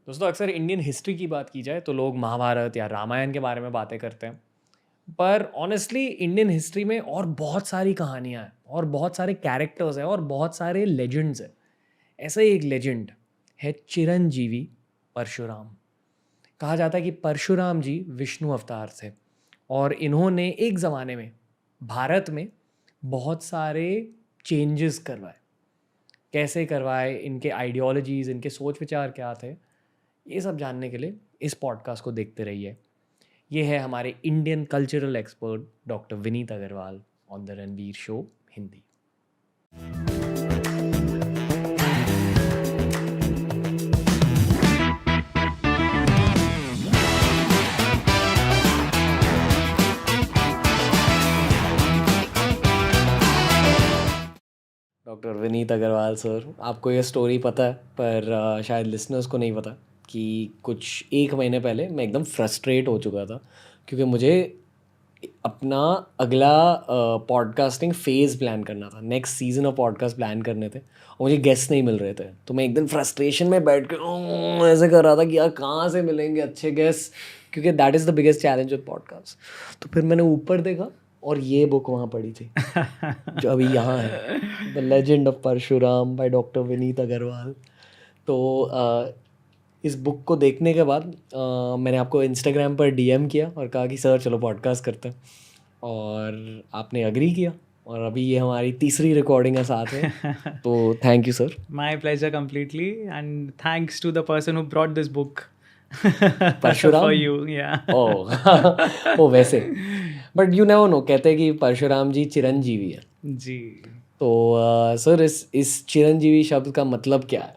दोस्तों अक्सर Indian history की बात की जाए तो लोग महाभारत या रामायण के बारे में बातें करते हैं। पर ऑनेस्टली इंडियन हिस्ट्री में और बहुत सारी कहानियाँ हैं और बहुत सारे कैरेक्टर्स हैं और बहुत सारे लेजेंड्स हैं। ऐसा ही एक लेजेंड है चिरंजीवी परशुराम। कहा जाता है कि परशुराम जी विष्णु अवतार थे और इन्होंने एक ज़माने में भारत में बहुत सारे चेंजेस करवाए। कैसे करवाए, इनके आइडियोलॉजीज़, इनके सोच विचार क्या थे, ये सब जानने के लिए इस पॉडकास्ट को देखते रहिए। ये है हमारे Indian cultural expert doctor Vineet Agarwal on the Ranveer show Hindi. Doctor Vineet Agarwal sir, आपको ये स्टोरी पता है पर शायद लिसनर्स को नहीं पता कि कुछ एक महीने पहले मैं एकदम फ्रस्ट्रेट हो चुका था क्योंकि मुझे अपना अगला पॉडकास्टिंग फेज़ प्लान करना था। Next season off podcast plan करने थे और मुझे गेस्ट नहीं मिल रहे थे। तो मैं एकदम फ्रस्ट्रेशन में बैठ के ऐसे कर रहा था कि यार कहाँ से मिलेंगे अच्छे गेस्ट, क्योंकि that is the biggest challenge with podcast. तो फिर मैंने ऊपर देखा और ये बुक वहाँ पड़ी थी जो अभी यहाँ है, the legend of Parshuram by doctor Vineet Agarwal. तो इस बुक को देखने के बाद मैंने आपको इंस्टाग्राम पर डीएम किया और कहा कि सर चलो पॉडकास्ट करते हैं, और आपने अग्री किया और अभी ये हमारी तीसरी रिकॉर्डिंग है साथ में। तो thank you sir. My pleasure completely, and thanks to the person who brought this book Parshuram for you. Yeah. Oh वैसे बट यू नेवर नो, कहते हैं कि परशुराम जी चिरंजीवी है। जी. तो सर इस चिरंजीवी शब्द का मतलब क्या है?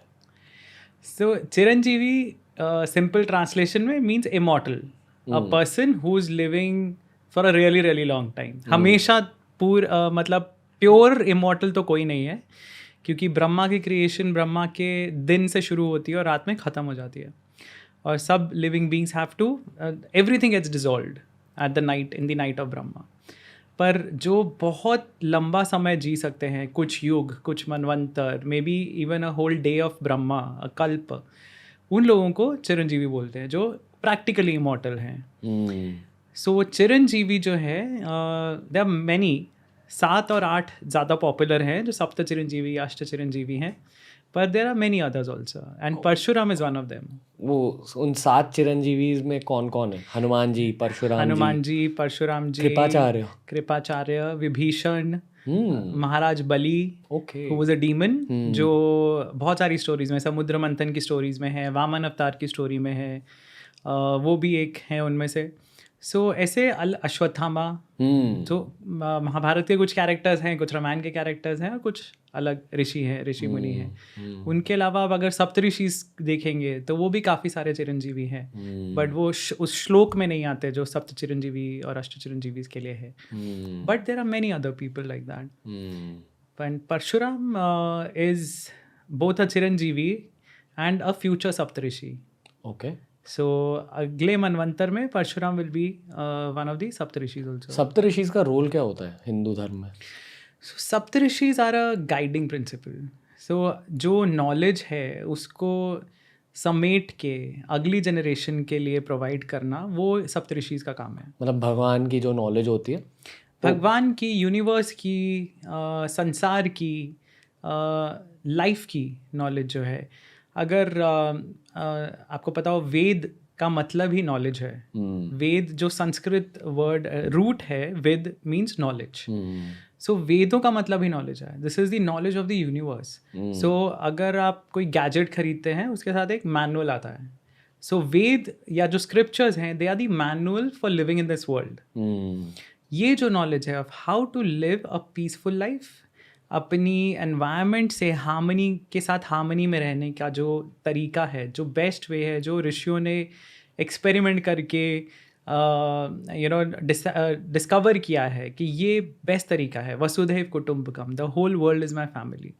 So Chiranjeevi, simple translation में means immortal, a person who's living for a really really long time. हमेशा मतलब प्योर immortal तो कोई नहीं है, क्योंकि ब्रह्मा की क्रिएशन ब्रह्मा के दिन से शुरू होती है और रात में ख़त्म हो जाती है, और सब living beings have to everything gets dissolved at the night, in the night of Brahma. पर जो बहुत लंबा समय जी सकते हैं, कुछ युग, कुछ मनवंतर, maybe even a whole day of Brahma, a kalpa, उन लोगों को चिरंजीवी बोलते हैं, जो प्रैक्टिकली इमॉर्टल हैं। सो चिरंजीवी जो है, दे आर मैनी, 7 और 8 ज़्यादा पॉपुलर हैं, जो सप्त चिरंजीवी, अष्ट चिरंजीवी हैं, पर there are many others also, and Parshuram is one of them. वो उन 7 चिरंजीवी में कौन कौन है? हनुमान जी, हनुमान जी, परशुराम जी, कृपाचार्य, विभीषण, महाराज बलि, who was a demon, जो बहुत सारी स्टोरीज में, समुद्र मंथन की स्टोरीज में है, वामन अवतार की स्टोरी में है, वो भी एक है उनमें से। सो ऐसे अश्वत्थामा, जो महाभारत के कुछ कैरेक्टर्स हैं, कुछ रामायण के कैरेक्टर्स हैं, और कुछ अलग ऋषि हैं, ऋषि मुनि हैं। उनके अलावा अब अगर सप्तऋषि देखेंगे तो वो भी काफ़ी सारे चिरंजीवी हैं, बट वो उस श्लोक में नहीं आते जो सप्त चिरंजीवी और अष्ट चिरंजीवी के लिए है। But there are many other people like that. But Parshuram is both a chiranjeevi and a future saptarishi. Okay. So अगले मनवंतर में Parshuram will be one of the saptarishis also. Saptarishis का रोल क्या होता है हिंदू धर्म में? So saptarishis are a guiding principle. So जो नॉलेज है उसको समेट के अगली जनरेशन के लिए प्रोवाइड करना, वो सप्तऋषिज का काम है। मतलब भगवान की जो नॉलेज होती है, भगवान की, यूनिवर्स की, संसार की, लाइफ की नॉलेज जो है, अगर आपको पता हो, वेद का मतलब ही नॉलेज है। वेद जो संस्कृत वर्ड रूट है, वेद मीन्स नॉलेज। सो वेदों का मतलब ही नॉलेज है। This is the knowledge of the universe. So अगर आप कोई गैजेट खरीदते हैं, उसके साथ एक मैनुअल आता है। सो वेद या जो स्क्रिप्चर्स हैं, they are the manual for living in this world. ये जो नॉलेज है of how to live a peaceful life, अपनी एनवायरनमेंट से हार्मनी के साथ हार्मनी में रहने का जो तरीका है, जो बेस्ट वे है, जो ऋषियों ने एक्सपेरिमेंट करके डिस्कवर किया है कि ये बेस्ट तरीका है। वसुधैव कुटुंबकम, the whole world is my family.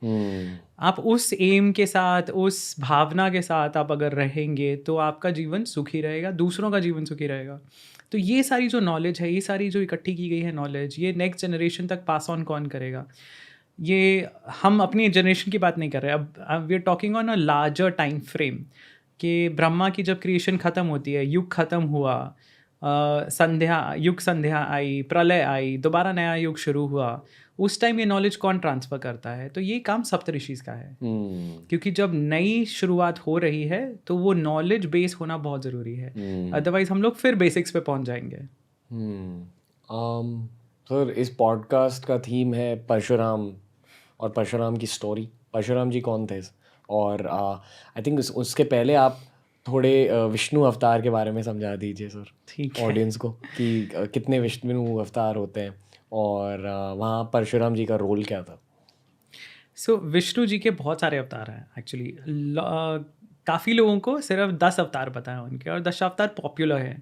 आप उस एम के साथ, उस भावना के साथ आप अगर रहेंगे तो आपका जीवन सुखी रहेगा, दूसरों का जीवन सुखी रहेगा। तो ये सारी जो नॉलेज है, ये सारी जो इकट्ठी की गई है नॉलेज, ये नेक्स्ट जनरेशन तक पास ऑन कौन करेगा? ये हम अपनी जनरेशन की बात नहीं कर रहे, अब we are talking on a larger time frame. कि ब्रह्मा की जब क्रिएशन ख़त्म होती है, युग ख़त्म हुआ, संध्या आई, प्रलय आई, दोबारा नया युग शुरू हुआ, उस टाइम ये नॉलेज कौन ट्रांसफ़र करता है? तो ये काम सप्तऋषिज़ का है। क्योंकि जब नई शुरुआत हो रही है तो वो नॉलेज बेस होना बहुत ज़रूरी है, अदरवाइज़ हम लोग फिर बेसिक्स पे पहुंच जाएंगे। सर इस पॉडकास्ट का थीम है परशुराम और परशुराम की स्टोरी। परशुराम जी कौन थे? और आई थिंक उसके पहले आप थोड़े विष्णु अवतार के बारे में समझा दीजिए सर, ठीक है। ऑडियंस को, कि कितने विष्णु अवतार होते हैं और वहाँ परशुराम जी का रोल क्या था? सो विष्णु जी के बहुत सारे अवतार हैं एक्चुअली। काफ़ी लोगों को सिर्फ 10 अवतार पता है उनके, और 10 अवतार पॉपुलर हैं,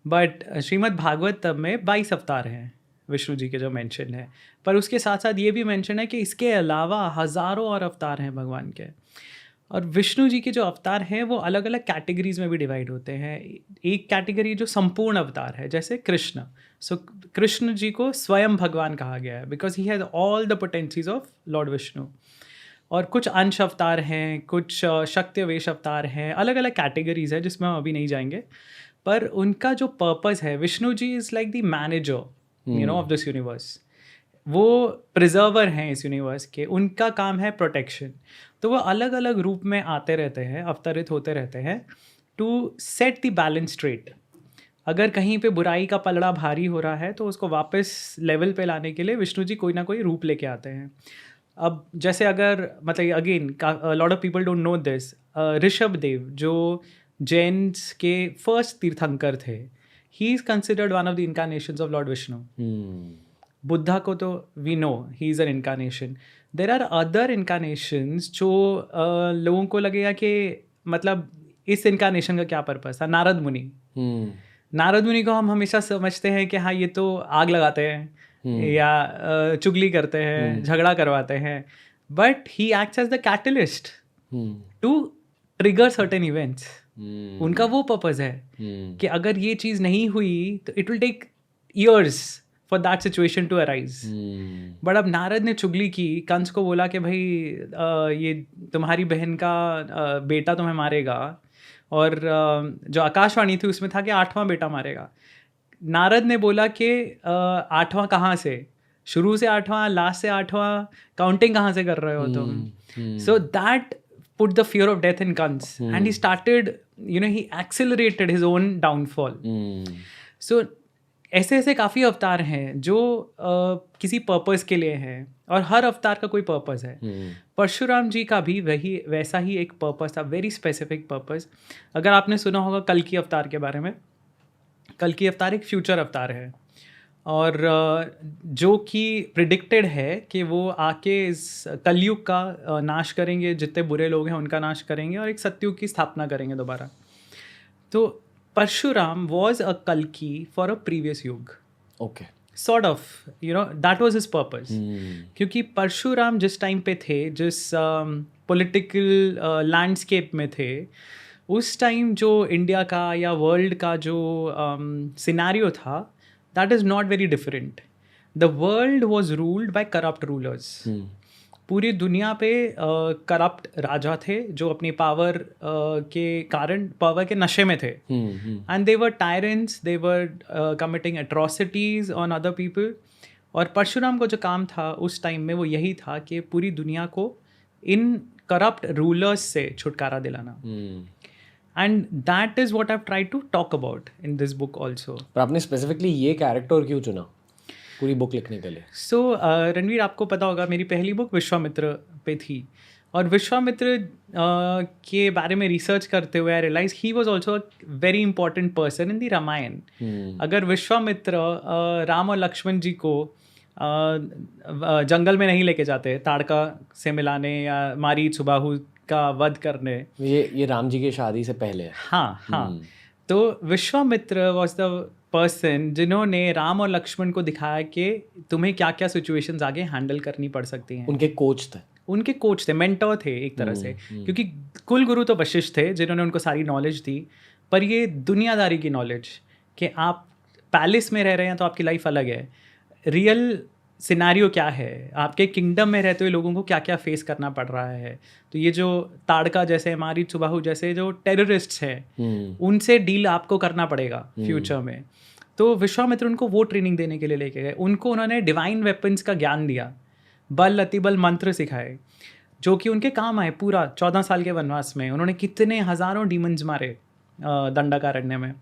बट श्रीमद् भागवतम में 22 अवतार हैं विष्णु जी के जो मेंशन है। पर उसके साथ साथ ये भी मेंशन है कि इसके अलावा हज़ारों और अवतार हैं भगवान के। और विष्णु जी के जो अवतार हैं वो अलग अलग कैटेगरीज में भी डिवाइड होते हैं। एक कैटेगरी जो संपूर्ण अवतार है, जैसे कृष्ण। सो कृष्ण जी को स्वयं भगवान कहा गया है because he has all the potencies of lord Vishnu. और कुछ अंश अवतार हैं, कुछ शक्तिवेश अवतार हैं, अलग अलग कैटेगरीज है जिसमें हम अभी नहीं जाएंगे। पर उनका जो पर्पस है, Vishnu ji is like the manager of this universe. वो प्रिजर्वर हैं इस यूनिवर्स के, उनका काम है प्रोटेक्शन। तो वो अलग अलग रूप में आते रहते हैं, अवतरित होते रहते हैं to set the balance straight. अगर कहीं पे बुराई का पलड़ा भारी हो रहा है तो उसको वापस लेवल पे लाने के लिए विष्णु जी कोई ना कोई रूप लेके आते हैं। अब जैसे अगर मतलब again lot of people don't know this, Rishabh Dev जो जैन्स के फर्स्ट तीर्थंकर थे, he is considered one of the incarnations of lord Vishnu. Buddha को तो we know he is an incarnation. There are other incarnations जो लोगों को लगेगा कि मतलब इस इनकारनेशन का क्या पर्पस था। नारद मुनि, नारद मुनि को हम हमेशा समझते हैं कि हाँ ये तो आग लगाते हैं या चुगली करते हैं, झगड़ा करवाते हैं, but he acts as the catalyst to trigger certain events. उनका वो पर्पस है कि अगर ये चीज़ नहीं हुई तो it will take years for that situation to arise. But अब नारद ने चुगली की, कंस को बोला कि भाई ये तुम्हारी बहन का बेटा तुम्हें मारेगा, और जो आकाशवाणी थी उसमें था कि 8वां बेटा मारेगा। नारद ने बोला कि 8वां कहाँ से, शुरू से 8वां, लास्ट से 8वां, काउंटिंग कहाँ से कर रहे हो तुम? So that put the fear of death in Kans, and he started, he accelerated his own downfall. So ऐसे ऐसे काफ़ी अवतार हैं जो किसी पर्पस के लिए हैं, और हर अवतार का कोई पर्पस है। परशुराम जी का भी वैसा ही एक पर्पस था, वेरी स्पेसिफिक पर्पस। अगर आपने सुना होगा कल्कि अवतार के बारे में, कल्कि अवतार एक फ्यूचर अवतार है, और जो कि प्रिडिक्टेड है कि वो आके इस कलयुग का नाश करेंगे, जितने बुरे लोग हैं उनका नाश करेंगे, और एक सत्युग की स्थापना करेंगे दोबारा। तो परशुराम वॉज अ कल्कि फॉर अ प्रीवियस युग। Okay, sort of that was his purpose. क्योंकि परशुराम जिस टाइम पे थे, जिस पॉलिटिकल लैंडस्केप में थे, उस टाइम जो इंडिया का या वर्ल्ड का जो सिनेरियो था, that is not very different. The world was ruled by corrupt rulers. पूरी दुनिया पे करप्ट राजा थे जो अपनी पावर के कारण पावर के नशे में थे, and they were tyrants, they were committing atrocities on other people. और परशुराम को जो काम था उस टाइम में वो यही था कि पूरी दुनिया को इन करप्ट रूलर्स से छुटकारा दिलाना। And that is what I've tried to talk about in this book also. पर आपने स्पेसिफिकली ये कैरेक्टर क्यों चुना पूरी बुक लिखने के लिए? So रणवीर, आपको पता होगा मेरी पहली बुक विश्वामित्र पे थी, और विश्वामित्र के बारे में रिसर्च करते हुए I realize he was also a very important person in the Ramayan. अगर विश्वामित्र राम और लक्ष्मण जी को जंगल में नहीं लेके जाते ताड़का से मिलाने या मारीच सुबाहु का वध करने, ये राम जी की शादी से पहले है। हाँ। तो विश्वामित्र वॉज द पर्सन जिन्होंने राम और लक्ष्मण को दिखाया कि तुम्हें क्या क्या सिचुएशंस आगे हैंडल करनी पड़ सकती हैं। उनके कोच थे, मेंटर थे एक तरह से, क्योंकि कुल गुरु तो वशिष्ठ थे जिन्होंने उनको सारी नॉलेज दी, पर ये दुनियादारी की नॉलेज कि आप पैलेस में रह रहे हैं तो आपकी लाइफ अलग है, रियल सिनारियो क्या है, आपके किंगडम में रहते हुए लोगों को क्या क्या फेस करना पड़ रहा है। तो ये जो ताड़का जैसे, मारी सुबाहु जैसे जो टेररिस्ट्स हैं, उनसे डील आपको करना पड़ेगा फ्यूचर में। तो विश्वामित्र उनको वो ट्रेनिंग देने के लिए लेके गए। उनको उन्होंने डिवाइन वेपन्स का ज्ञान दिया, बल अतिबल मंत्र सिखाए, जो कि उनके काम आए। पूरा 14 साल के वनवास में उन्होंने कितने हज़ारों डीमंस मारे दंडकारण्य में।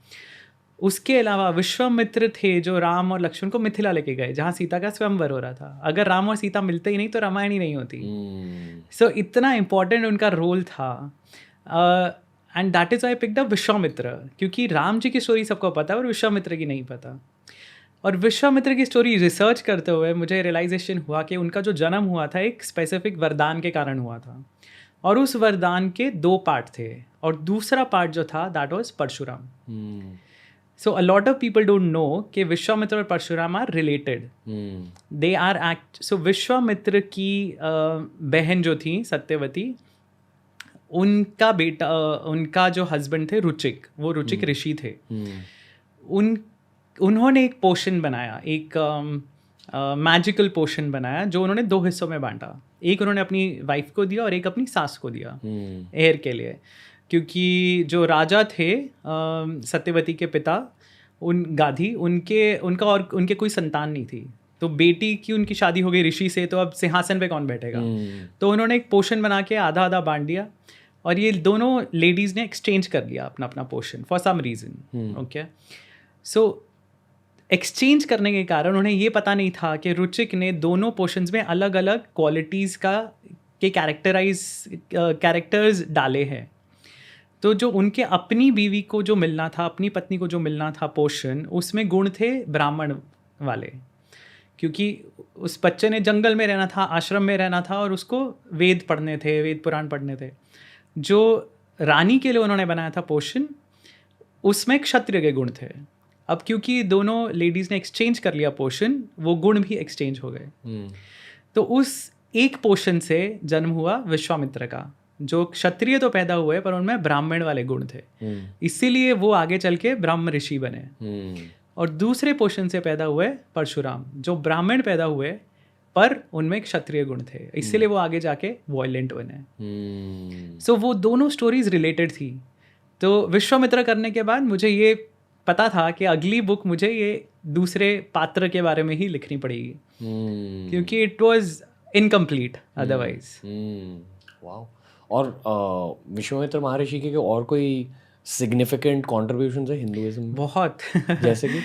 उसके अलावा विश्वामित्र थे जो राम और लक्ष्मण को मिथिला लेके गए, जहाँ सीता का स्वयंवर हो रहा था। अगर राम और सीता मिलते ही नहीं तो रामायण ही नहीं होती। सो इतना इम्पोर्टेंट उनका रोल था। And that is I picked up Vishwamitra, क्योंकि राम जी की स्टोरी सबको पता है और विश्वामित्र की नहीं पता। और विश्वामित्र की स्टोरी रिसर्च करते हुए मुझे रियलाइजेशन हुआ कि उनका जो जन्म हुआ था एक स्पेसिफिक वरदान के कारण हुआ था, और उस वरदान के 2 पार्ट थे, और दूसरा पार्ट जो था that was Parshuram. So a lot of people don't know कि विश्वामित्र और Parshuram are related, they are act. सो विश्वामित्र की बहन जो थी सत्यवती, उनका बेटा, उनका जो हस्बैंड थे रुचिक, वो रुचिक ऋषि थे। उन्होंने एक पोशन बनाया, एक मैजिकल पोशन बनाया, जो उन्होंने 2 हिस्सों में बांटा। एक उन्होंने अपनी वाइफ को दिया और एक अपनी सास को दिया हेयर के लिए, क्योंकि जो राजा थे सत्यवती के पिता, गाधी, उनके कोई संतान नहीं थी। तो बेटी की उनकी शादी हो गई ऋषि से, तो अब सिंहासन पे कौन बैठेगा। तो उन्होंने एक पोशन बना के आधा आधा बांट दिया, और ये दोनों लेडीज़ ने एक्सचेंज कर लिया अपना अपना potion for some reason. Okay, so exchange करने के कारण उन्हें ये पता नहीं था कि रुचिक ने दोनों पोर्शंस में अलग अलग क्वालिटीज़ के कैरेक्टर्स डाले हैं। तो जो उनके अपनी बीवी को जो मिलना था, अपनी पत्नी को जो मिलना था पोर्शन, उसमें गुण थे ब्राह्मण वाले, क्योंकि उस बच्चे ने जंगल में रहना था, आश्रम में रहना था, और उसको वेद पढ़ने थे, वेद पुराण पढ़ने थे। जो रानी के लिए उन्होंने बनाया था पोर्शन, उसमें क्षत्रिय के गुण थे। अब क्योंकि दोनों लेडीज़ ने एक्सचेंज कर लिया पोर्शन, वो गुण भी एक्सचेंज हो गए। तो उस एक पोर्शन से जन्म हुआ विश्वामित्र का, जो क्षत्रिय तो पैदा हुए पर उनमें ब्राह्मण वाले गुण थे, इसीलिए वो आगे चल के ब्रह्म ऋषि बने। और दूसरे पोर्शन से पैदा हुए परशुराम, जो ब्राह्मण पैदा हुए पर उनमें क्षत्रिय गुण थे, इसीलिए वो आगे जाके वॉयलेंट बने। सो वो दोनों स्टोरीज रिलेटेड थी। तो विश्वामित्र करने के बाद मुझे ये पता था कि अगली बुक मुझे ये दूसरे पात्र के बारे में ही लिखनी पड़ेगी, क्योंकि it was incomplete otherwise. Wow. और विश्वामित्र महर्षि के और कोई सिग्निफिकेंट कॉन्ट्रीब्यूशंस है हिंदुइज्म में? बहुत जैसे कि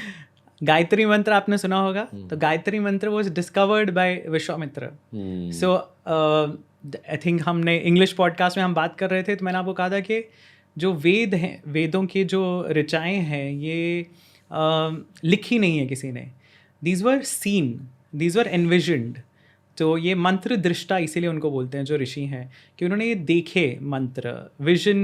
गायत्री मंत्र आपने सुना होगा। तो गायत्री मंत्र was discovered by Vishwamitra. So I think हमने इंग्लिश पॉडकास्ट में हम बात कर रहे थे, तो मैंने आपको कहा था कि जो वेद हैं, वेदों की जो ऋचाएँ हैं, ये लिखी नहीं है किसी ने। These were seen, these were envisioned. तो ये मंत्र दृष्टा इसीलिए उनको बोलते हैं जो ऋषि हैं, कि उन्होंने ये देखे मंत्र, विजन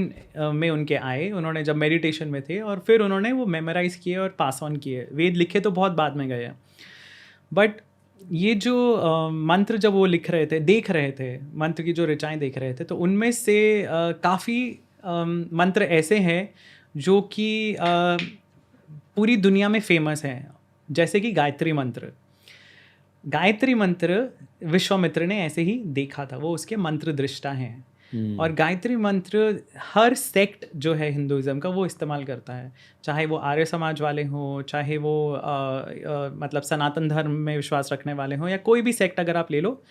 में उनके आए, उन्होंने जब मेडिटेशन में थे, और फिर उन्होंने वो मेमोराइज़ किए और पास ऑन किए। वेद लिखे तो बहुत बाद में गए हैं, बट ये जो मंत्र जब वो लिख रहे थे, देख रहे थे, मंत्र की जो ऋचाएँ देख रहे थे, तो उनमें से काफ़ी मंत्र ऐसे हैं जो कि पूरी दुनिया में फेमस हैं, जैसे कि गायत्री मंत्र। गायत्री मंत्र विश्वामित्र ने ऐसे ही देखा था, वो उसके मंत्र दृष्टा हैं। और गायत्री मंत्र हर सेक्ट जो है हिंदुइज्म का वो इस्तेमाल करता है, चाहे वो आर्य समाज वाले हों, चाहे वो मतलब सनातन धर्म में विश्वास रखने वाले हों, या कोई भी सेक्ट अगर आप ले लो,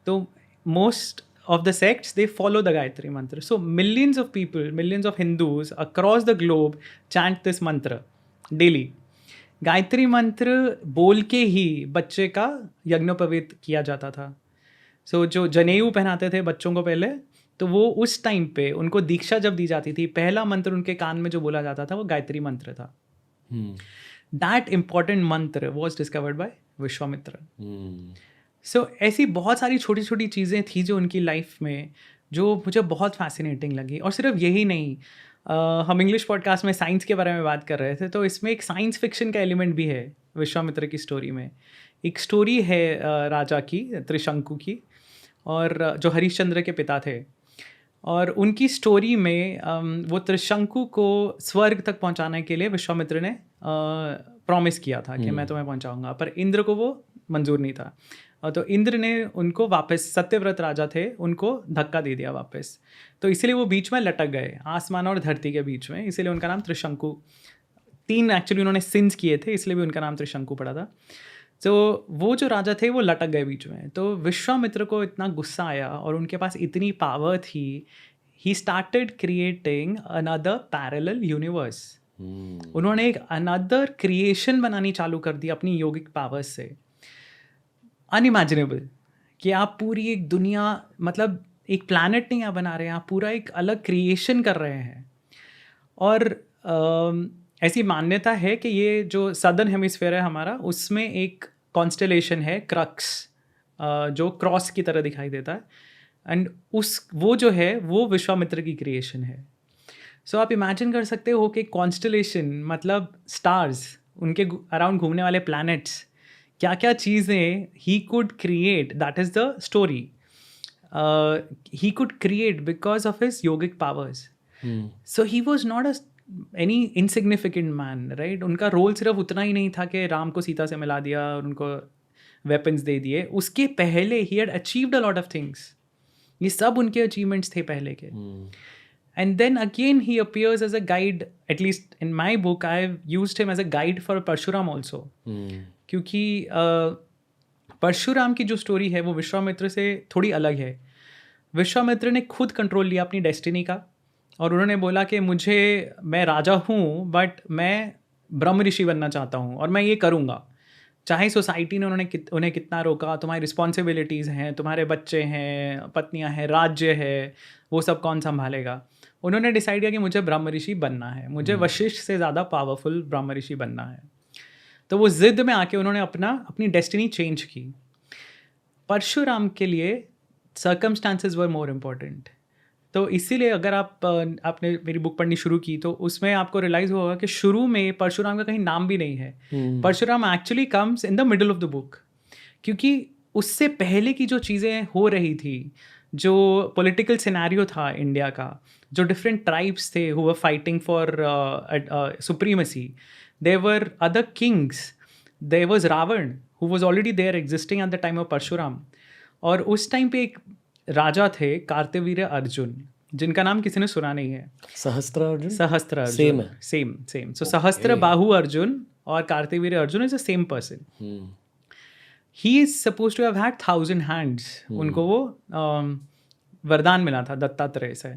तो most of the sects, they follow the Gayatri mantra. So millions of people, millions of Hindus across the globe chant this mantra daily. Gayatri मंत्र बोल के ही बच्चे का यज्ञोपवीत किया जाता था। So जो जनेऊ पहनाते थे बच्चों को पहले, तो वो उस टाइम पे उनको दीक्षा जब दी जाती थी, पहला मंत्र उनके कान में जो बोला जाता था वो गायत्री मंत्र था। That important mantra was discovered by Vishwamitra. सो ऐसी बहुत सारी छोटी छोटी चीज़ें थी जो उनकी लाइफ में, जो मुझे बहुत फैसिनेटिंग लगी। और सिर्फ यही नहीं, हम इंग्लिश पॉडकास्ट में साइंस के बारे में बात कर रहे थे, तो इसमें एक साइंस फिक्शन का एलिमेंट भी है विश्वामित्र की स्टोरी में। एक स्टोरी है राजा की, त्रिशंकु की, और जो हरिश्चंद्र के पिता थे, और उनकी स्टोरी में वो त्रिशंकु को स्वर्ग तक पहुंचाने के लिए विश्वामित्र ने प्रॉमिस किया था कि मैं तुम्हें पहुंचाऊंगा, पर इंद्र को वो मंजूर नहीं था। तो इंद्र ने उनको वापस, सत्यव्रत राजा थे, उनको धक्का दे दिया वापस, तो इसीलिए वो बीच में लटक गए, आसमान और धरती के बीच में, इसीलिए उनका नाम त्रिशंकु। 3 एक्चुअली उन्होंने सिंस किए थे, इसलिए भी उनका नाम त्रिशंकु पड़ा था। तो वो जो राजा थे वो लटक गए बीच में, तो विश्वामित्र को इतना गुस्सा आया और उनके पास इतनी पावर थी, he started creating another parallel universe. उन्होंने एक अनदर क्रिएशन बनानी चालू कर दी अपनी योगिक पावर्स से, अनइमेजिनेबल, कि आप पूरी एक दुनिया, मतलब एक प्लैनेट नहीं आप बना रहे हैं, आप पूरा एक अलग क्रिएशन कर रहे हैं। और ऐसी मान्यता है कि ये जो सदर्न हेमिस्फेयर है हमारा, उसमें एक कॉन्स्टेलेशन है क्रक्स, जो क्रॉस की तरह दिखाई देता है, एंड वो जो है वो विश्वामित्र की क्रिएशन है। सो आप इमेजिन कर सकते हो कि कॉन्स्टेलेशन मतलब स्टार्स, उनके अराउंड घूमने वाले प्लैनेट्स, क्या क्या चीज़ें he could create, that is the story. He could create because of his yogic powers. So he was not any insignificant man, right. उनका रोल सिर्फ उतना ही नहीं था कि राम को सीता से मिला दिया और उनको वेपन्स दे दिए, उसके पहले he had achieved a lot of things. ये सब उनके अचीवमेंट्स थे पहले के। And then again he appears as a guide, at least in my book I have used him as a guide for Parshuram also. क्योंकि परशुराम की जो story है वो विश्वामित्र से थोड़ी अलग है। विश्वामित्र ने खुद कंट्रोल लिया अपनी डेस्टिनी का, और उन्होंने बोला कि मैं राजा हूँ बट मैं ब्रह्म ऋषि बनना चाहता हूँ और मैं ये करूँगा, चाहे सोसाइटी ने उन्हें कितना रोका, तुम्हारी रिस्पॉन्सिबिलिटीज़ हैं, तुम्हारे बच्चे हैं, पत्नियाँ हैं, राज्य है, वो सब कौन संभालेगा। उन्होंने डिसाइड किया कि मुझे ब्रह्म ऋषि बनना है, मुझे वशिष्ठ से ज़्यादा पावरफुल ब्रह्म ऋषि बनना है। तो वो ज़िद में आके उन्होंने अपनी डेस्टिनी चेंज की। परशुराम के लिए सर्कमस्टांसेस वर मोर इम्पोर्टेंट। तो इसीलिए अगर आपने मेरी बुक पढ़नी शुरू की तो उसमें आपको रियलाइज़ होगा कि शुरू में परशुराम का कहीं नाम भी नहीं है। Parshuram actually comes in the middle of the book, क्योंकि उससे पहले की जो चीज़ें हो रही थी, जो पॉलिटिकल सिनेरियो था इंडिया का, जो डिफरेंट ट्राइब्स थे who were fighting for supremacy, there were other kings, there was Ravan who was already there existing at the time of Parshuram. और उस टाइम पे एक राजा थे कार्तवीर्य अर्जुन, जिनका नाम किसी ने सुना नहीं है। सहस्त्र अर्जुन सेम है, सेम। सो सहस्त्र बाहु अर्जुन और Kartavirya Arjun is the same person. He is suppose to have had 1000 hands. उनको वो वरदान मिला था दत्तात्रेय से,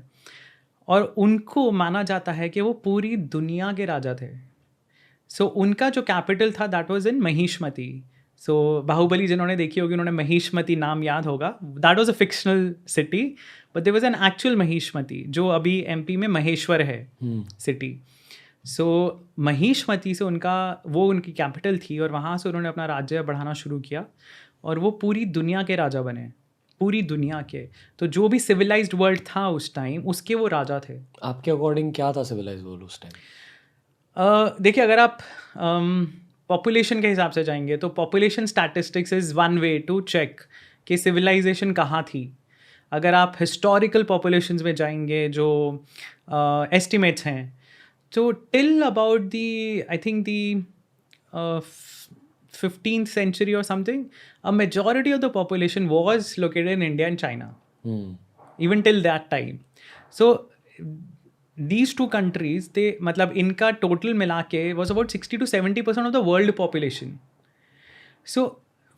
और उनको माना जाता है कि वो पूरी दुनिया के राजा थे। सो उनका जो कैपिटल था that was in Mahishmati. So Baahubali जिन्होंने देखी होगी उन्होंने महिष्मति नाम याद होगा। That was a fictional city, but there was an actual Mahishmati जो अभी एमपी में महेश्वर है सिटी। सो महिष्मति से उनकी कैपिटल थी, और वहाँ से उन्होंने अपना राज्य बढ़ाना शुरू किया, और वो पूरी दुनिया के राजा बने, पूरी दुनिया के। तो जो भी सिविलाइज्ड वर्ल्ड था उस टाइम, उसके वो राजा थे। आपके अकॉर्डिंग क्या था सिविलाइज्ड वर्ल्ड उस टाइम? देखिए, अगर आप पॉपुलेशन के हिसाब से जाएंगे तो population statistics is one way to check कि सिविलाइजेशन कहाँ थी। अगर आप हिस्टोरिकल पॉपुलेशंस में जाएंगे, जो एस्टिमेट्स हैं, तो till about the I think the 15th century or something, a majority of the population was located in India and China. Even till that time. So these two countries, मतलब इनका total मिला के was about 60 to 70% of the world population. So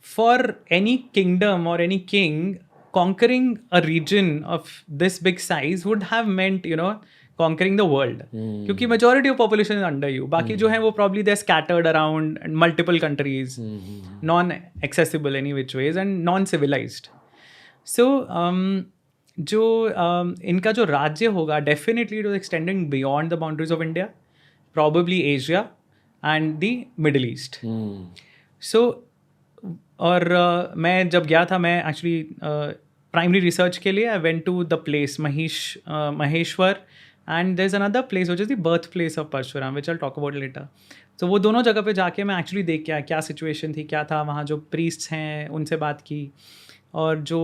for any kingdom or any king, conquering a region of this big size would have meant, conquering the world. क्योंकि majority of population is under you. बाकी जो हैं वो probably they're scattered around multiple countries, non-accessible any which ways and non-civilized. So इनका जो राज्य होगा, definitely it was extending beyond the boundaries of India, probably Asia and the Middle East. So और मैं जब गया था, मैं actually primary research के लिए I went to the place Maheshwar, and there's another place which is the birthplace of Parshuram, which I'll talk about later. So वो दोनों जगह पे जाके मैं एक्चुअली देख के आया क्या सिचुएशन थी, क्या था वहाँ। जो प्रीस्ट्स हैं उनसे बात की, और जो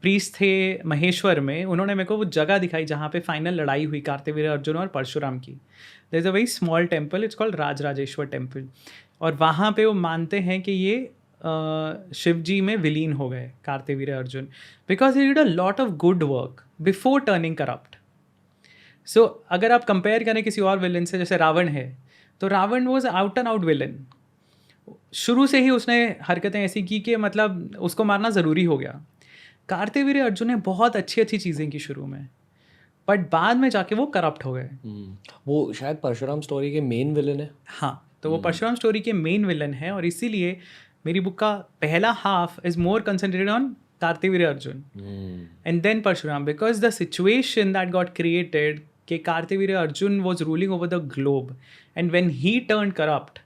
प्रीस्ट थे महेश्वर में, उन्होंने मेरे को वो जगह दिखाई जहाँ पे फाइनल लड़ाई हुई कार्तवीर्य अर्जुन और परशुराम की। There is a very small temple, it's called Rajrajeshwar temple, और वहाँ पे वो मानते हैं कि ये शिव जी में विलीन हो गए Kartavirya Arjun, because he did a lot of good work before turning corrupt. So अगर आप कंपेयर करें किसी और विलन से, जैसे रावण है, तो Ravan was out and out villain. शुरू से ही उसने हरकतें ऐसी की कि मतलब उसको मारना ज़रूरी हो गया. कार्तवीर्य अर्जुन ने बहुत अच्छी अच्छी चीज़ें की शुरू में, बट बाद में जाके वो करप्ट हो गए. वो शायद परशुराम स्टोरी के मेन विलन है. हाँ, तो वो परशुराम स्टोरी के मेन विलन है, और इसीलिए मेरी बुक का पहला half is more concentrated on Kartavirya Arjun and then Parshuram, because the situation that got created कि Kartavirya Arjun was ruling over the globe, and when he turn corrupt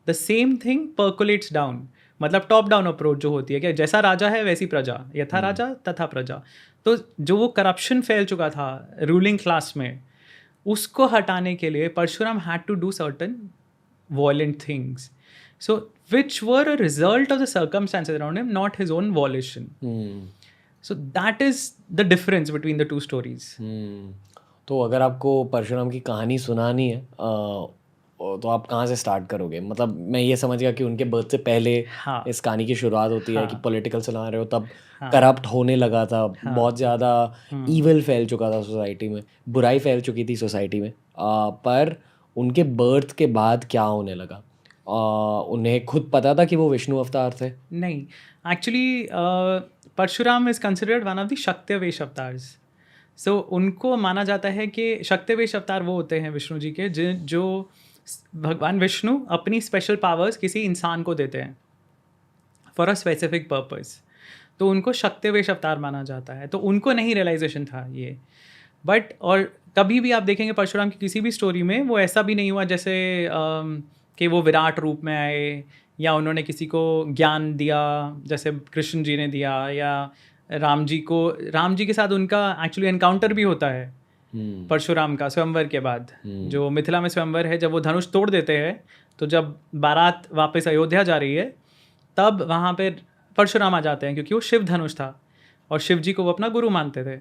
the same thing percolates down. मतलब top down approach जो होती है कि जैसा राजा है वैसी प्रजा, यथा राजा तथा प्रजा. तो जो वो करप्शन फैल चुका था रूलिंग क्लास में, उसको हटाने के लिए Parshuram had to do certain violent things, so which were a result of the circumstances around him, not his own volition. So that is the difference between the two stories. तो अगर आपको परशुराम की कहानी सुनानी है तो आप कहाँ से स्टार्ट करोगे? मतलब मैं ये समझ गया कि उनके बर्थ से पहले इस कहानी की शुरुआत होती है कि पॉलिटिकल सुना रहे हो, तब करप्ट होने लगा था, बहुत ज़्यादा ईविल फैल चुका था सोसाइटी में, बुराई फैल चुकी थी सोसाइटी में, पर उनके बर्थ के बाद क्या होने लगा? उन्हें खुद पता था कि वो विष्णु अवतार थे? नहीं, actually Parshuram is considered one of the shaktyavesha avatars. So उनको माना जाता है कि शक्त्यवेश अवतार वो होते हैं विष्णु जी के जो भगवान विष्णु अपनी स्पेशल पावर्स किसी इंसान को देते हैं फॉर अ स्पेसिफिक पर्पस. तो उनको शक्त्यवेश अवतार माना जाता है. तो उनको नहीं रियलाइजेशन था ये. बट और कभी भी आप देखेंगे परशुराम की किसी भी स्टोरी में वो ऐसा भी नहीं हुआ जैसे कि वो विराट रूप में आए या उन्होंने किसी को ज्ञान दिया जैसे कृष्ण जी ने दिया, या राम जी के साथ उनका एक्चुअली एनकाउंटर भी होता है परशुराम का स्वयंवर के बाद. जो मिथिला में स्वयंवर है, जब वो धनुष तोड़ देते हैं, तो जब बारात वापस अयोध्या जा रही है तब वहाँ पे परशुराम आ जाते हैं, क्योंकि वो शिव धनुष था और शिव जी को वो अपना गुरु मानते थे.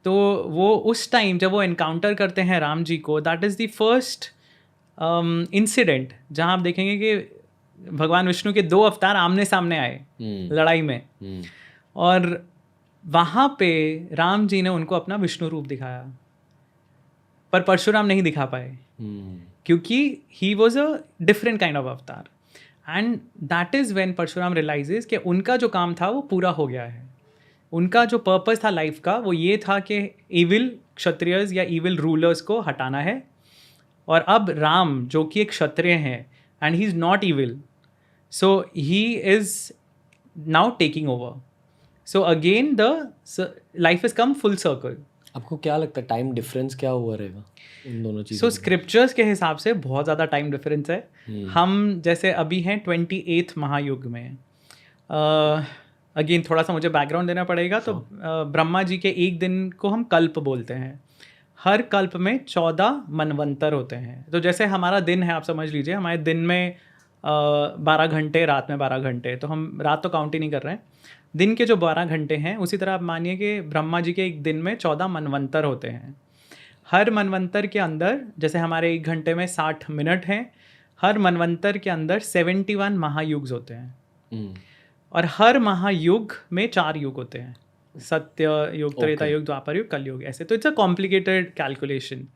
तो वो उस टाइम जब वो एनकाउंटर करते हैं राम जी को, that is the first incident जहाँ आप देखेंगे कि भगवान विष्णु के दो अवतार आमने सामने आए लड़ाई में. और वहाँ पे राम जी ने उनको अपना विष्णु रूप दिखाया, पर परशुराम नहीं दिखा पाए क्योंकि he was a different kind of avatar. And that is when Parshuram realizes कि उनका जो काम था वो पूरा हो गया है. उनका जो पर्पस था लाइफ का वो ये था कि इविल क्षत्रियज या इविल रूलर्स को हटाना है, और अब राम जो कि एक क्षत्रिय हैं and he is not evil, so he is now taking over. So again the life is come full circle. आपको क्या लगता है टाइम डिफरेंस क्या हुआ रहेगा इन दोनों चीज़ों? सो स्क्रिप्चर्स के हिसाब से बहुत ज़्यादा टाइम डिफरेंस है. हम जैसे अभी हैं 28th महायुग में. अगेन थोड़ा सा मुझे बैकग्राउंड देना पड़ेगा. तो ब्रह्मा जी के एक दिन को हम कल्प बोलते हैं. हर कल्प में 14 मनवंतर होते हैं. तो जैसे हमारा दिन है, आप समझ लीजिए हमारे दिन में 12 घंटे, रात में 12 घंटे, तो हम रात तो काउंट ही नहीं कर रहे हैं. दिन के जो 12 घंटे हैं, उसी तरह आप मानिए कि ब्रह्मा जी के एक दिन में 14 मनवंतर होते हैं. हर मनवंतर के अंदर, जैसे हमारे एक घंटे में 60 मिनट हैं, हर मनवंतर के अंदर 71 महायुग होते हैं. और हर महायुग में 4 युग होते हैं, सत्य युग, त्रेता युग, द्वापर युग, कलयुग, ऐसे. तो इट्स अ कॉम्प्लिकेटेड कैलकुलेशन.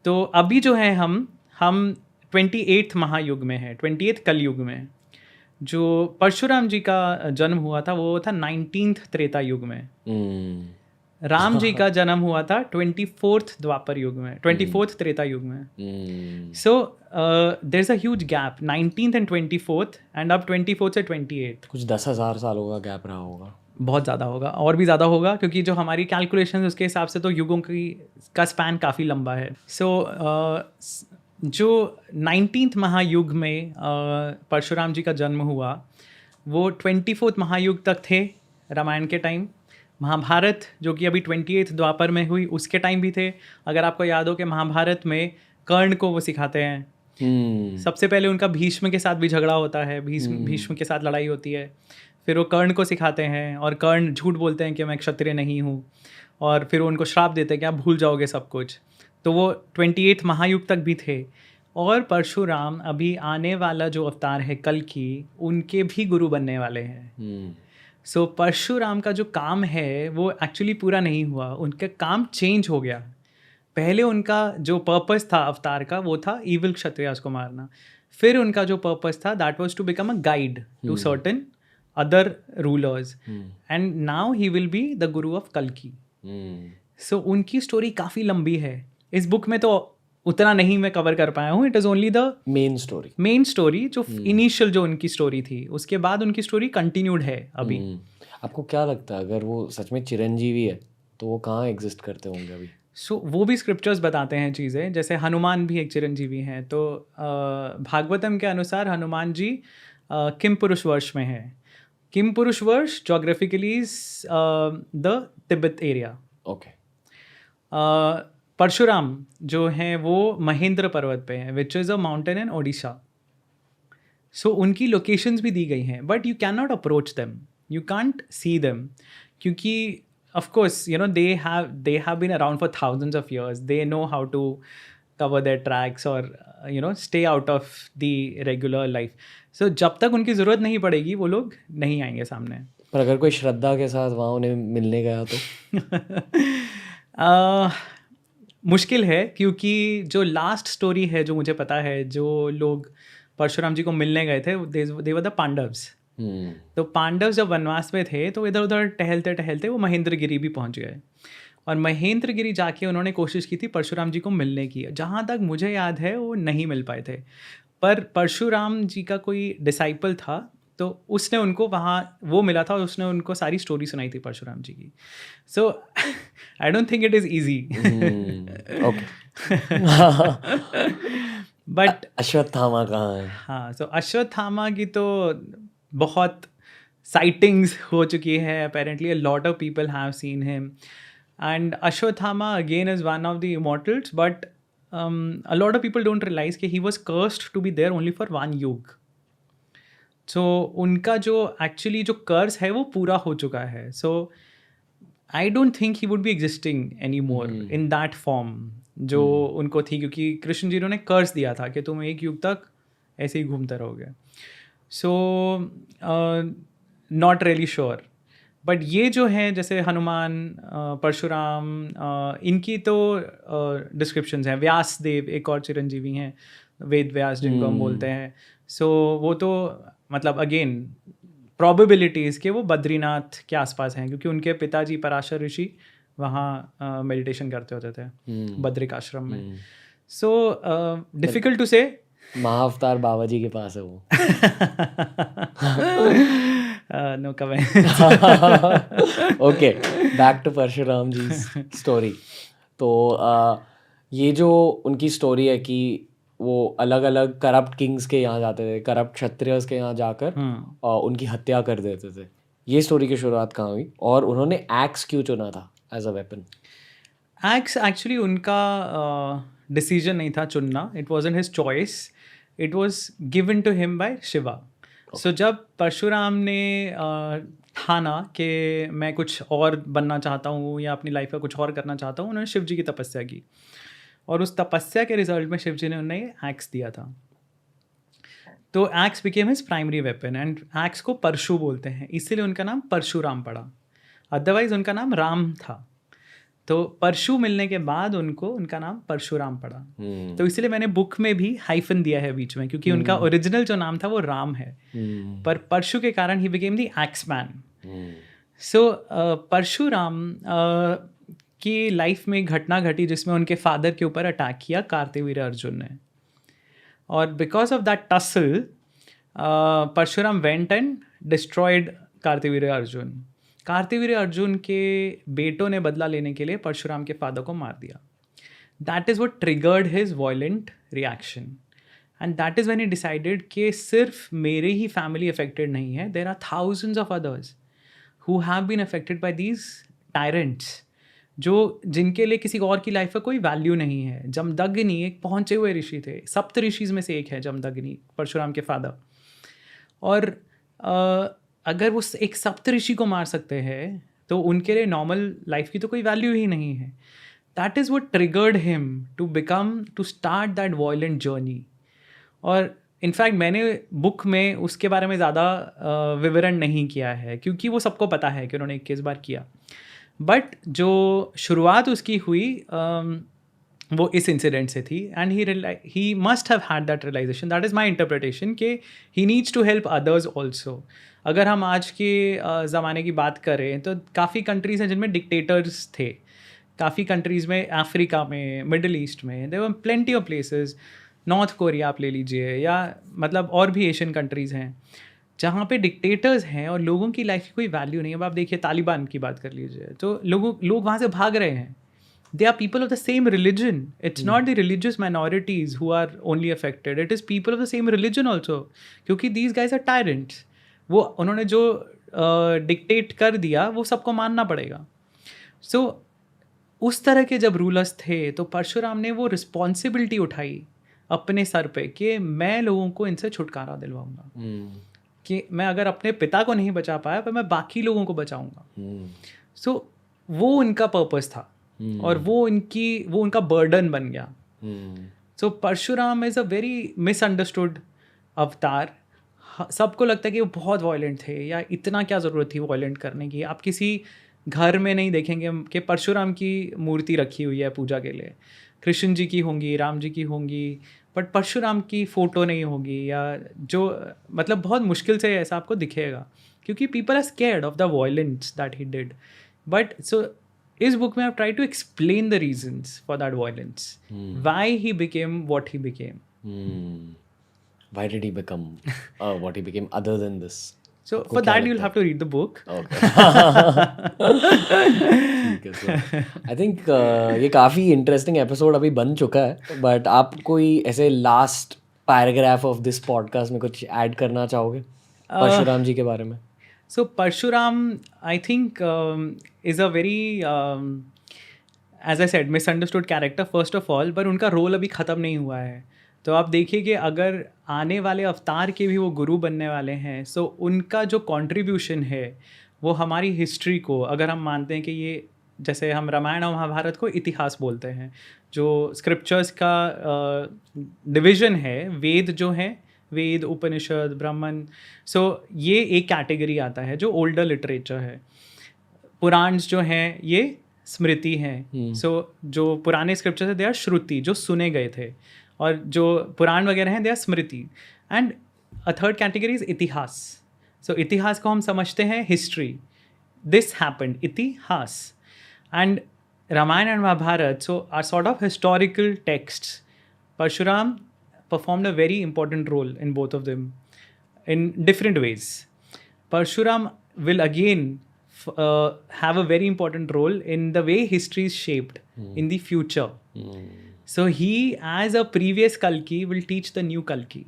तो अभी जो है हम 28th महायुग में है, 28th कलयुग में. जो परशुराम जी का जन्म हुआ था वो था 19th त्रेता युग में. राम जी का जन्म हुआ था 24th द्वापर युग में, 24th त्रेता युग में. So there is a huge gap 19th and 24th, and अब 24th से 28th. कुछ 10,000 सालों का गैप रहा होगा. बहुत ज़्यादा होगा, और भी ज़्यादा होगा, क्योंकि जो हमारी कैलकुलेशन उसके हिसाब से तो युगों का स्पैन काफ़ी लंबा है. सो जो 19th महायुग में परशुराम जी का जन्म हुआ, वो 24th महायुग तक थे रामायण के टाइम. महाभारत जो कि अभी 28th द्वापर में हुई, उसके टाइम भी थे. अगर आपको याद हो कि महाभारत में कर्ण को वो सिखाते हैं. सबसे पहले उनका भीष्म के साथ भी झगड़ा होता है, भीष्म के साथ लड़ाई होती है. फिर वो कर्ण को सिखाते हैं, और कर्ण झूठ बोलते हैं कि मैं क्षत्रिय नहीं हूँ, और फिर वो उनको श्राप देते हैं कि आप भूल जाओगे सब कुछ. तो वो 28th महायुग तक भी थे. और परशुराम अभी आने वाला जो अवतार है कल की, उनके भी गुरु बनने वाले हैं। सो परशुराम का जो काम है वो एक्चुअली पूरा नहीं हुआ, उनका काम चेंज हो गया। पहले उनका जो पर्पस था अवतार का वो था इविल क्षत्रियास को मारना। फिर उनका जो पर्पस था that was to become a guide to certain other rulers, and now he will be the guru of कल्कि। सो उनकी स्टोरी काफ़ी लंबी है। इस बुक में तो उतना नहीं मैं कवर कर पाया हूँ। It is only the main story जो इनिशियल जो उनकी स्टोरी थी, उसके बाद उनकी स्टोरी कंटिन्यूड है अभी। आपको क्या लगता है अगर वो सच में चिरंजीवी है तो वो कहाँ एग्जिस्ट करते होंगे अभी? सो वो भी स्क्रिप्चर्स बताते हैं चीज़ें, जैसे हनुमान भी एक चिरंजीवी हैं। तो भागवतम के अनुसार हनुमान जी किम पुरुष वर्ष में है। Kim Purush Varsh geographically the Tibet area. Okay. Parshuram जो हैं वो महेंद्र पर्वत पे हैं, which is a mountain in Odisha. So उनकी लोकेशंस भी दी गई हैं, but you can not approach them, you can't see them, क्योंकि of course you know they have been around for thousands of years. They know how to cover their tracks or you know stay out of the regular life. So जब तक उनकी ज़रूरत नहीं पड़ेगी वो लोग नहीं आएंगे सामने। पर अगर कोई श्रद्धा के साथ वहाँ उन्हें मिलने गया तो मुश्किल है, क्योंकि जो लास्ट स्टोरी है जो मुझे पता है, जो लोग परशुराम जी को मिलने गए थे दे वर द पांडव्स। तो पांडव जब वनवास में थे तो इधर उधर टहलते टहलते वो महेंद्रगिरी भी पहुंच गए, और महेंद्रगिरी जाके उन्होंने कोशिश की थी परशुराम जी को मिलने की। जहाँ तक मुझे याद है वो नहीं मिल पाए थे, पर परशुराम जी का कोई डिसाइपल था तो उसने उनको वहाँ वो मिला था और उसने उनको सारी स्टोरी सुनाई थी परशुराम जी की। So I don't think it is easy. But Ashwatthama कहाँ है? हाँ, सो अश्वत्थामा की तो बहुत साइटिंग्स हो चुकी है। Apparently a lot of people have seen him, and Ashwatthama again is one of the immortals, but a lot of people don't realize कि he was cursed to be there only for one yuga. So उनका जो actually जो कर्स है वो पूरा हो चुका है। So I don't think he would be existing any more in that form जो उनको थी, क्योंकि कृष्ण जी ने कर्स दिया था कि तुम एक युग तक ऐसे ही घूमते रहोगे। So not really sure, but ये जो हैं जैसे हनुमान, परशुराम, इनकी तो डिस्क्रिप्शंस हैं। व्यास देव एक और चिरंजीवी हैं, वेद व्यास जिनको हम बोलते हैं। सो वो तो मतलब अगेन प्रोबेबिलिटीज़ के वो बद्रीनाथ के आसपास हैं, क्योंकि उनके पिताजी पराशर ऋषि वहाँ मेडिटेशन करते होते थे बद्रिक आश्रम में। सो डिफ़िकल्ट टू से। महाअवतार बाबा जी के पास है वो। No comment. Okay, back to Parshuram ji story. तो ये जो उनकी स्टोरी है कि वो अलग अलग करप्ट किंग्स के यहाँ जाते थे, करप्ट क्षत्रियस के यहाँ जाकर उनकी हत्या कर देते थे, ये स्टोरी की शुरुआत कहाँ हुई और उन्होंने एक्स क्यों चुना था as a weapon? Axe actually उनका डिसीजन नहीं था चुनना, it wasn't his choice, it was given to him by Shiva. So जब परशुराम ने ठाना कि मैं कुछ और बनना चाहता हूँ या अपनी लाइफ का कुछ और करना चाहता हूँ, उन्होंने शिव जी की तपस्या की, और उस तपस्या के रिजल्ट में शिव जी ने उन्हें एक्स दिया था। तो x became his primary weapon, and x को परशु बोलते हैं, इसीलिए उनका नाम परशुराम पड़ा। अदरवाइज उनका नाम राम था, तो परशु मिलने के बाद उनको उनका नाम परशुराम पड़ा। तो इसलिए मैंने बुक में भी हाइफन दिया है बीच में, क्योंकि उनका ओरिजिनल जो नाम था वो राम है, पर परशु के कारण he became the axe man. So Parshuram की लाइफ में घटना घटी जिसमें उनके फादर के ऊपर अटैक किया कार्तिवीर्य अर्जुन ने, और because of that tussle Parshuram went and destroyed Kartavirya Arjun. Kartavirya Arjun के बेटों ने बदला लेने के लिए परशुराम के फादर को मार दिया। That is what triggered his violent reaction, and that is when he decided कि सिर्फ मेरे ही फैमिली अफेक्टेड नहीं है, there are thousands of others who have been affected by these tyrants, जो जिनके लिए किसी और की लाइफ का कोई वैल्यू नहीं है। जमदग्नि एक पहुँचे हुए ऋषि थे, सप्त ऋषिज में से एक है जमदग्नि, परशुराम के फादर, और अगर वो एक सप्त ऋषि को मार सकते हैं तो उनके लिए नॉर्मल लाइफ की तो कोई वैल्यू ही नहीं है। that is what triggered him to start that violent journey. और इनफैक्ट मैंने बुक में उसके बारे में ज़्यादा विवरण नहीं किया है क्योंकि वो सबको पता है कि उन्होंने 21 बार किया, बट जो शुरुआत उसकी हुई वो इस इंसिडेंट से थी, and he must have had that realization, that is my interpretation, कि he needs to help others also. अगर हम आज के ज़माने की बात करें तो काफ़ी कंट्रीज़ हैं जिनमें डिक्टेटर्स थे, काफ़ी कंट्रीज़ में, अफ्रीका में, मिडल ईस्ट में, there were plenty of places, North Korea आप ले लीजिए, या मतलब और भी एशियन कंट्रीज़ हैं जहाँ पे डिक्टेटर्स हैं और लोगों की लाइफ की कोई वैल्यू नहीं है. अब आप देखिए तालिबान की बात कर लीजिए, तो लोग वहाँ से भाग रहे हैं. They are people of the same religion. It's not the religious minorities who are only affected. It is people of the same religion also. क्योंकि these guys are tyrants. वो उन्होंने जो डिक्टेट कर दिया वो सबको मानना पड़ेगा. So उस तरह के जब रूलर्स थे तो परशुराम ने वो रिस्पॉन्सिबिलिटी उठाई अपने सर पे कि मैं लोगों को इनसे छुटकारा दिलवाऊंगा, कि मैं अगर अपने पिता को नहीं बचा पाया पर मैं बाकी लोगों को बचाऊंगा. So वो उनका पर्पस था और वो उनका बर्डन बन गया. So Parshuram is a very misunderstood avatar. सबको लगता है कि वो बहुत वायलेंट थे, या इतना क्या ज़रूरत थी वायलेंट करने की. आप किसी घर में नहीं देखेंगे कि परशुराम की मूर्ति रखी हुई है पूजा के लिए. कृष्ण जी की होंगी, राम जी की होंगी, बट परशुराम की फ़ोटो नहीं होगी, या जो मतलब बहुत मुश्किल से ऐसा आपको दिखेगा, क्योंकि people are scared of the violence that he did. But so इस बुक में आप try to explain the reasons for that violence, why he became what he became. Why did he become what he became other than this? So for that you'll have to read the book. Okay. ठीक है sir. I think ये काफ़ी interesting episode अभी बन चुका है, but आप कोई ऐसे last paragraph of this podcast में कुछ ऐड करना चाहोगे परशुराम जी के बारे में? So Parshuram, I think, is a very, as I said, misunderstood character first of all, पर उनका रोल अभी ख़त्म नहीं हुआ है. तो आप देखिए कि अगर आने वाले अवतार के भी वो गुरु बनने वाले हैं, सो उनका जो कंट्रीब्यूशन है वो हमारी हिस्ट्री को, अगर हम मानते हैं कि ये, जैसे हम रामायण और महाभारत को इतिहास बोलते हैं, जो स्क्रिप्चर्स का डिवीज़न है, वेद जो है, वेद, उपनिषद, ब्राह्मण, सो ये एक कैटेगरी आता है जो ओल्डर लिटरेचर है. पुराण जो हैं ये स्मृति हैं. सो जो पुराने स्क्रिप्चर्स है दे आर श्रुति, जो सुने गए थे, और जो पुराण वगैरह हैं they are Smriti. And a third category is Itihas. So Itihas को हम समझते हैं history, this happened, Itihas. And Ramayan and Mahabharat so are sort of historical texts. Parshuram performed a very important role in both of them in different ways. Parshuram will again have a very important role in the way history is shaped in the future. So he, as a previous Kalki, will teach the new Kalki.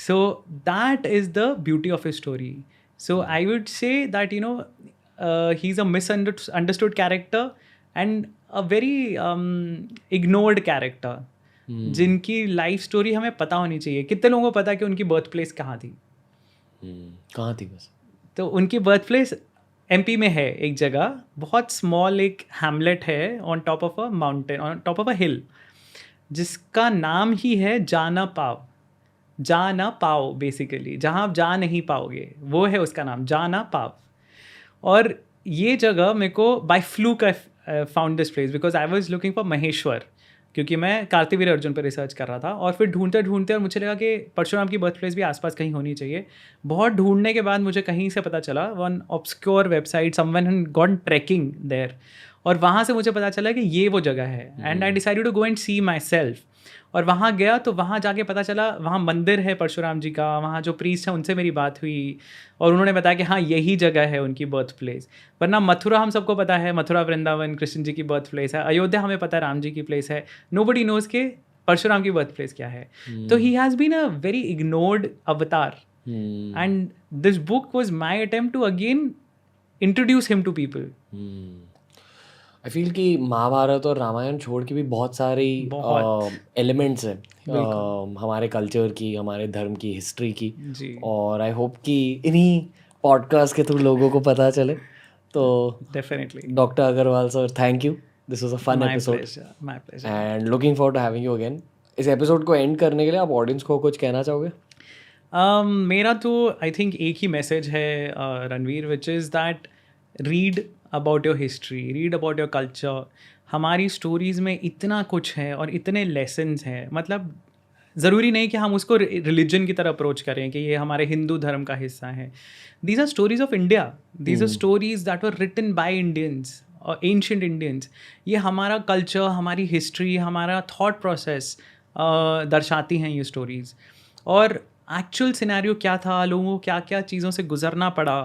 So that is the beauty of his story. So I would say that, you know, he's a misunderstood character and a very ignored character. जिनकी life story हमें पता होनी चाहिए. कितने लोगों को पता है कि उनकी बर्थ प्लेस कहाँ थी? कहाँ थी बस? तो उनकी बर्थ प्लेस एमपी में है एक जगह, बहुत स्मॉल एक हैमलेट है on top of a mountain, on top of a hill, जिसका नाम ही है जाना पाव. जाना पाव बेसिकली, जहाँ आप जा नहीं पाओगे, वो है उसका नाम, जाना पाव. और ये जगह मेरे को by fluke I found this place because I was looking for Maheshwar, क्योंकि मैं कार्तिवीर अर्जुन पर रिसर्च कर रहा था. और फिर ढूंढते ढूंढते और मुझे लगा कि परशुराम की बर्थ प्लेस भी आसपास कहीं होनी चाहिए. बहुत ढूंढने के बाद मुझे कहीं से पता चला, one obscure website, someone had gone trekking there, और वहाँ से मुझे पता चला कि ये वो जगह है. And I decided to go and see myself. और वहाँ गया तो वहाँ जाके पता चला वहाँ मंदिर है परशुराम जी का, वहाँ जो प्रीस्ट हैं उनसे मेरी बात हुई और उन्होंने बताया कि हाँ यही जगह है उनकी बर्थ प्लेस. वरना मथुरा हम सबको पता है, मथुरा वृंदावन कृष्ण जी की बर्थ प्लेस है. अयोध्या हमें पता है राम जी की प्लेस है. नोबडी नोज के परशुराम की बर्थ प्लेस क्या है. तो he has been a very ignored avatar. And this book was my attempt to again introduce him to people. I feel कि महाभारत और रामायण छोड़ के भी बहुत सारी एलिमेंट्स हैं हमारे कल्चर की, हमारे धर्म की, हिस्ट्री की जी. और आई होप कि इन्हीं पॉडकास्ट के थ्रू लोगों को पता चले. तो definitely doctor Agarwal sir, thank you this was a fun My episode pleasure. My pleasure. And looking forward to having you again. इस एपिसोड को एंड करने के लिए आप ऑडियंस को कुछ कहना चाहोगे? मेरा तो आई थिंक एक ही मैसेज है Ranveer, which is that read about your history, read about your culture. हमारी स्टोरीज़ में इतना कुछ है और इतने लेसन्स हैं. मतलब ज़रूरी नहीं कि हम उसको रिलीजन की तरह अप्रोच करें कि ये हमारे हिंदू धर्म का हिस्सा है. These are stories of India. These are stories that were written by Indians और एंशियंट इंडियंस. ये हमारा कल्चर, हमारी हिस्ट्री, हमारा थॉट प्रोसेस दर्शाती हैं ये स्टोरीज़. और एक्चुअल सिनेरियो क्या था, लोगों को क्या क्या चीज़ों से गुजरना पड़ा.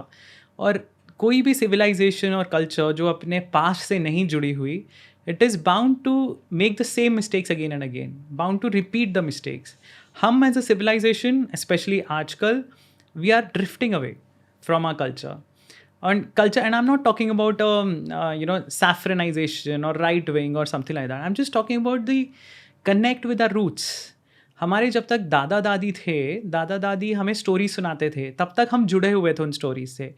और कोई भी सिविलाइजेशन और कल्चर जो अपने पास्ट से नहीं जुड़ी हुई, it is bound to make the same mistakes again and again, bound to repeat the mistakes. हम एज अ सिविलाइजेशन स्पेशली आजकल, we are drifting away from our culture. And I'm not talking about saffronization or right wing or something like that. I'm just talking about the connect with our roots. हमारे जब तक दादा दादी थे, दादा दादी हमें स्टोरी सुनाते थे, तब तक हम जुड़े हुए थे उन स्टोरीज से.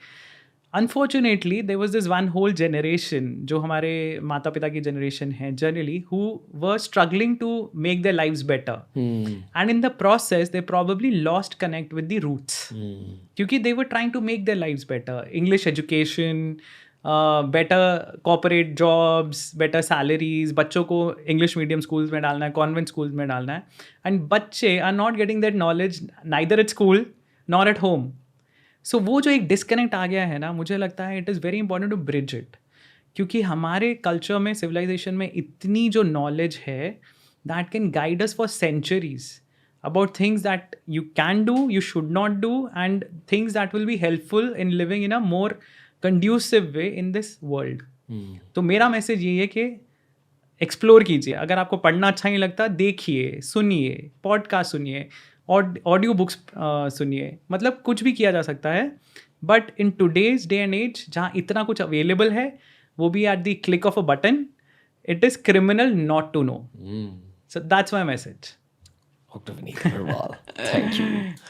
Unfortunately there was this one whole generation, जो हमारे माता पिता की जनरेशन है generally, who were struggling to make their lives better. And in the process they probably lost connect with the roots, क्योंकि they were trying to make their lives better. English education, better corporate jobs, better salaries, बच्चों को English medium schools में डालना है, convent schools में डालना है. And बच्चे are not getting that knowledge neither at school nor at home. So वो जो एक डिस्कनेक्ट आ गया है ना, मुझे लगता है it is very important to bridge it. क्योंकि हमारे कल्चर में, सिविलाइजेशन में इतनी जो नॉलेज है that can guide us for centuries about things that you can do, you should not do, and things that will be helpful in living in a more conducive way in this world. तो मेरा message ये है कि explore कीजिए. अगर आपको पढ़ना अच्छा नहीं लगता, देखिए, सुनिए, पॉडकास्ट सुनिए, ऑडियो बुक्स सुनिए. मतलब कुछ भी किया जा सकता है. But in today's day and age, जहाँ इतना कुछ अवेलेबल है, वो भी at the click of a button, it is criminal not to know. So that's my message. Doctor Vineet Agarwal, thank you.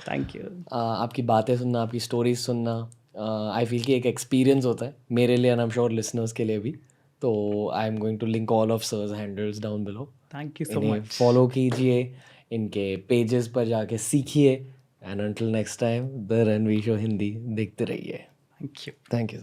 Thank you. आपकी बातें सुनना, आपकी स्टोरीज सुनना, आई फील कि एक एक्सपीरियंस होता है मेरे लिए, and I am sure listeners के लिए भी. तो I am going to link all of sir's handles down below. Thank you so much. Follow कीजिए, इनके पेजेस पर जाके सीखिए. And until next time, the Ranveer show Hindi देखते रहिए. Thank you. Thank you.